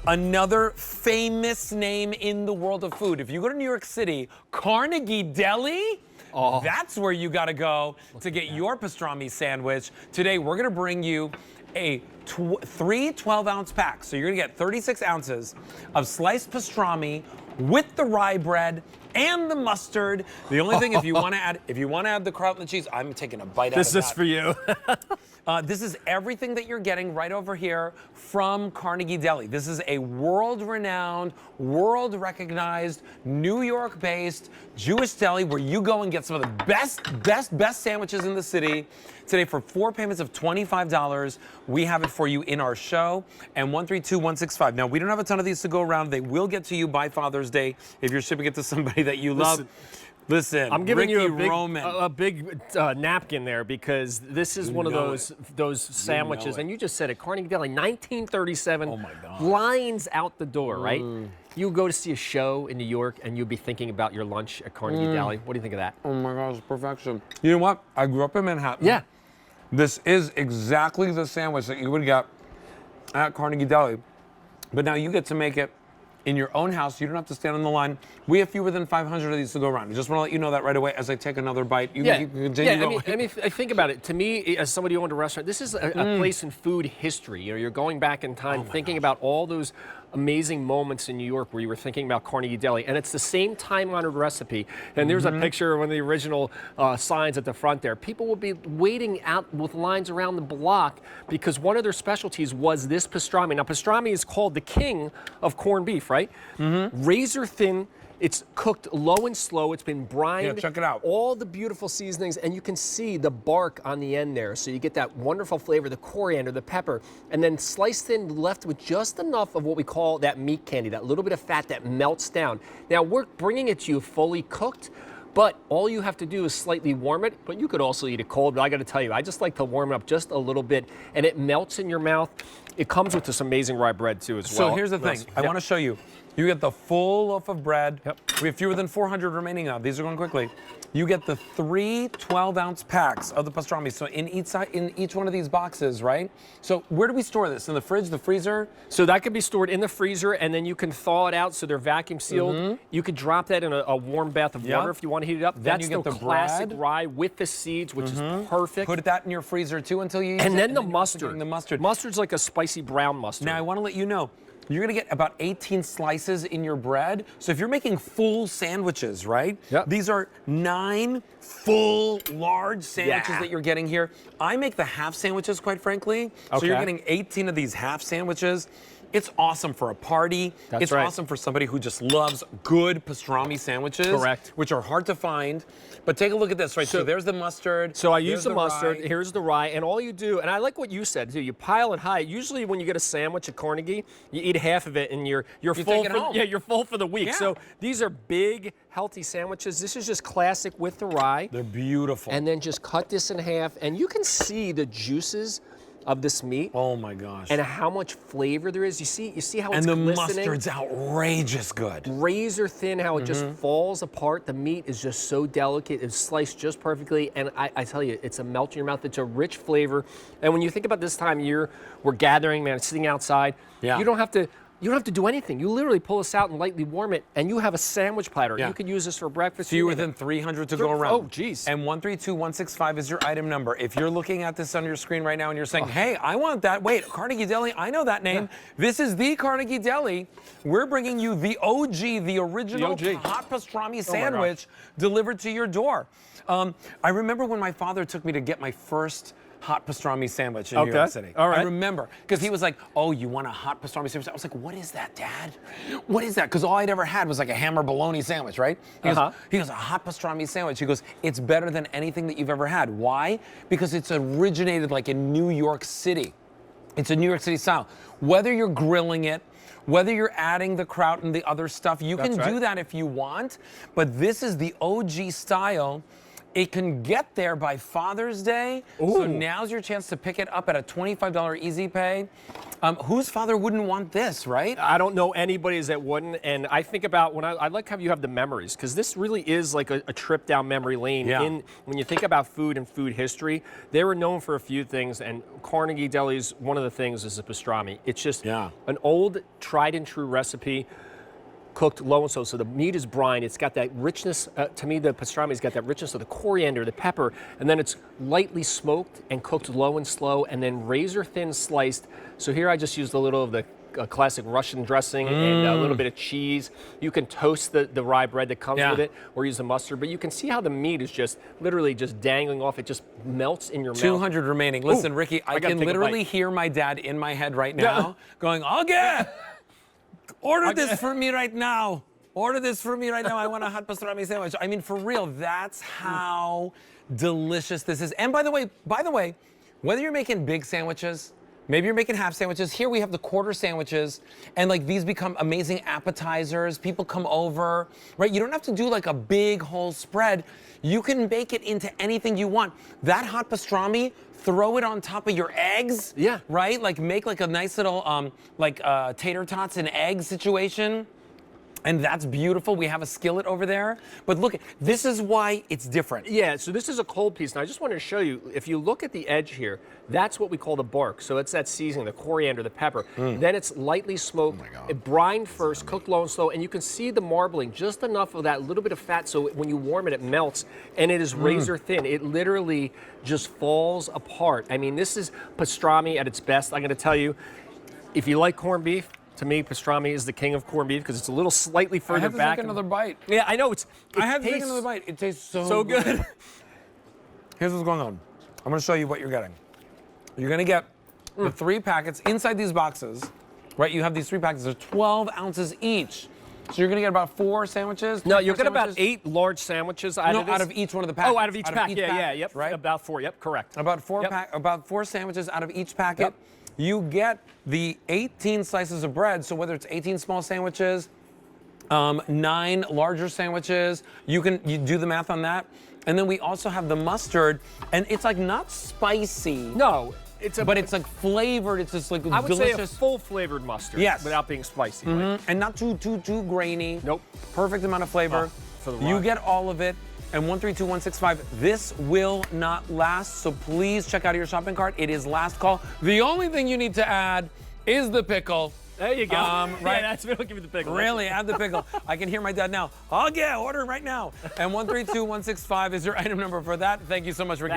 Another famous name in the world of food. If you go to New York City, Carnegie Deli, that's where you gotta go to get your pastrami sandwich. Today, we're gonna bring you a three 12-ounce packs. So you're gonna get 36 ounces of sliced pastrami with the rye bread and the mustard. The only thing, if you want to add the kraut and the cheese, I'm taking a bite out of that. This is for you. This is everything that you're getting right over here from Carnegie Deli. This is a world-renowned, world-recognized, New York-based Jewish deli where you go and get some of the best sandwiches in the city. Today, for 4 payments of $25, we have it for you in our show, and 132165. Now, we don't have a ton of these to go around. They will get to you by Father's Day if you're shipping it to somebody that you love. Listen, I'm giving Ricky you a big napkin there because this is one of those sandwiches, and you just said it, Carnegie Deli, 1937. Oh my God! Lines out the door, right? You go to see a show in New York, and you'll be thinking about your lunch at Carnegie Deli. What do you think of that? Oh my gosh, perfection! You know what? I grew up in Manhattan. Yeah. This is exactly the sandwich that you would get at Carnegie Deli, but now you get to make it in your own house. You don't have to stand on the line. We have fewer than 500 of these to go around. I just want to let you know that right away as I take another bite. You can continue going. I mean, think about it. To me, as somebody who owned a restaurant, this is a place in food history. You know, you're going back in time, thinking about all those amazing moments in New York where you were thinking about Carnegie Deli, and it's the same time-honored recipe. And there's a picture of one of the original signs at the front there. People will be waiting out with lines around the block because one of their specialties was this pastrami. Now, pastrami is called the king of corned beef, right? Razor thin. It's cooked low and slow. It's been brined. Yeah, check it out. All the beautiful seasonings, and you can see the bark on the end there. So you get that wonderful flavor, the coriander, the pepper, and then sliced thin, left with just enough of what we call that meat candy, that little bit of fat that melts down. Now, we're bringing it to you fully cooked, but all you have to do is slightly warm it, but you could also eat it cold. But I got to tell you, I just like to warm it up just a little bit, and it melts in your mouth. It comes with this amazing rye bread, too, as well. So here's the thing. I want to show you. You get the full loaf of bread. We have fewer than 400 remaining now. These are going quickly. You get the 3 12-ounce packs of the pastrami. So in each one of these boxes, right? So where do we store this? In the fridge, the freezer? So that can be stored in the freezer, and then you can thaw it out so they're vacuum sealed. You could drop that in a warm bath of water if you want to heat it up. Then That's you get the classic rye with the seeds, which is perfect. Put that in your freezer too until you use it. And then the mustard. The mustard. Mustard's like a spicy brown mustard. Now I want to let you know, you're gonna get about 18 slices in your bread. So if you're making full sandwiches, right? These are 9 full, large sandwiches that you're getting here. I make the half sandwiches, quite frankly. So you're getting 18 of these half sandwiches. It's awesome for a party. It's awesome for somebody who just loves good pastrami sandwiches. Correct. Which are hard to find. But take a look at this, right? So there's the mustard. So I use the mustard. Rye. Here's the rye. And all you do, and I like what you said too, you pile it high. Usually when you get a sandwich at Carnegie, you eat half of it and you're full for, you're full for the week. Yeah. So these are big, healthy sandwiches. This is just classic with the rye. They're beautiful. And then just cut this in half, and you can see the juices of this meat. Oh my gosh. And how much flavor there is. You see how it's glistening? glistening? And the mustard's outrageous good. Razor thin, how it just falls apart. The meat is just so delicate. It's sliced just perfectly. And I tell you, it's a melt in your mouth. It's a rich flavor. And when you think about this time of year, we're gathering, man, sitting outside. You don't have to do anything. You literally pull this out and lightly warm it, and you have a sandwich platter. You could use this for breakfast. Fewer than 300 to go around. Oh, geez. And 132165 is your item number. If you're looking at this on your screen right now and you're saying, hey, I want that. Wait, Carnegie Deli, I know that name. This is the Carnegie Deli. We're bringing you the OG, the original hot pastrami sandwich delivered to your door. I remember when my father took me to get my first hot pastrami sandwich in New York City. All right. I remember, because he was like, oh, you want a hot pastrami sandwich? I was like, what is that, Dad? What is that? Because all I'd ever had was like a ham or bologna sandwich, right? He goes, a hot pastrami sandwich. He goes, it's better than anything that you've ever had. Why? Because it's originated like in New York City. It's a New York City style. Whether you're grilling it, whether you're adding the kraut and the other stuff, you can do that if you want, but this is the OG style. It can get there by Father's Day. So Ooh. now's your chance to pick it up at a $25 easy pay. Whose father wouldn't want this, right? I don't know anybody that wouldn't, and I think about I like how you have the memories, because this really is like a trip down memory lane. Yeah. When you think about food and food history, they were known for a few things, and Carnegie Deli's one of the things is the pastrami. It's just an old, tried and true recipe, cooked low and slow, so the meat is brine. It's got that richness. To me, the pastrami's got that richness of the coriander, the pepper, and then it's lightly smoked and cooked low and slow, and then razor thin sliced. So here I just used a little of the classic Russian dressing and a little bit of cheese. You can toast the rye bread that comes with it, or use the mustard. But you can see how the meat is just literally just dangling off. It just melts in your mouth. 200 remaining. Listen, Ooh, Ricky, I gotta can take a literally bite. hear my dad in my head right now going, order this for me right now. Order this for me right now. I want a hot pastrami sandwich. I mean, for real, that's how delicious this is. And by the way, whether you're making big sandwiches, maybe you're making half sandwiches. Here we have the quarter sandwiches, and like these become amazing appetizers. People come over, right? You don't have to do like a big whole spread. You can bake it into anything you want. That hot pastrami, throw it on top of your eggs. Yeah. Right? Like make like a nice little tater tots and egg situation. And that's beautiful. We have a skillet over there. But look, this is why it's different. Yeah, so this is a cold piece. Now, I just wanted to show you, if you look at the edge here, that's what we call the bark. So it's that seasoning, the coriander, the pepper. Then it's lightly smoked, brined first, cooked low and slow, and you can see the marbling, just enough of that little bit of fat, so when you warm it, it melts, and it is razor thin. It literally just falls apart. I mean, this is pastrami at its best. I'm going to tell you, if you like corned beef, to me, pastrami is the king of corned beef because it's a little slightly further I have to back. take another bite. Yeah, I know. I have to take another bite. It tastes so good. Here's what's going on. I'm going to show you what you're getting. You're going to get the 3 packets inside these boxes, right? You have these 3 packets. They're 12 ounces each. So you're going to get about 4 sandwiches? No, you'll get about 8 large sandwiches out of this. out of each one of the packets. Oh, out of each pack. Yep. Right? About 4. Yep, correct. About 4 sandwiches out of each packet. Yep. You get the 18 slices of bread. So whether it's 18 small sandwiches, 9 larger sandwiches, you do the math on that. And then we also have the mustard, and it's like not spicy. No, but it's like flavored. It's just like I would delicious. say a full flavored mustard. Yes. Without being spicy. Right? And not too grainy. Nope. Perfect amount of flavor. for the You ride. get all of it. And 132165, this will not last. So please check out your shopping cart. It is last call. The only thing you need to add is the pickle. There you go. Right. Yeah, that's what I'll give you the pickle. Really, add the pickle. I can hear my dad now. Oh yeah, order right now. And 132165 is your item number for that. Thank you so much, Ricky.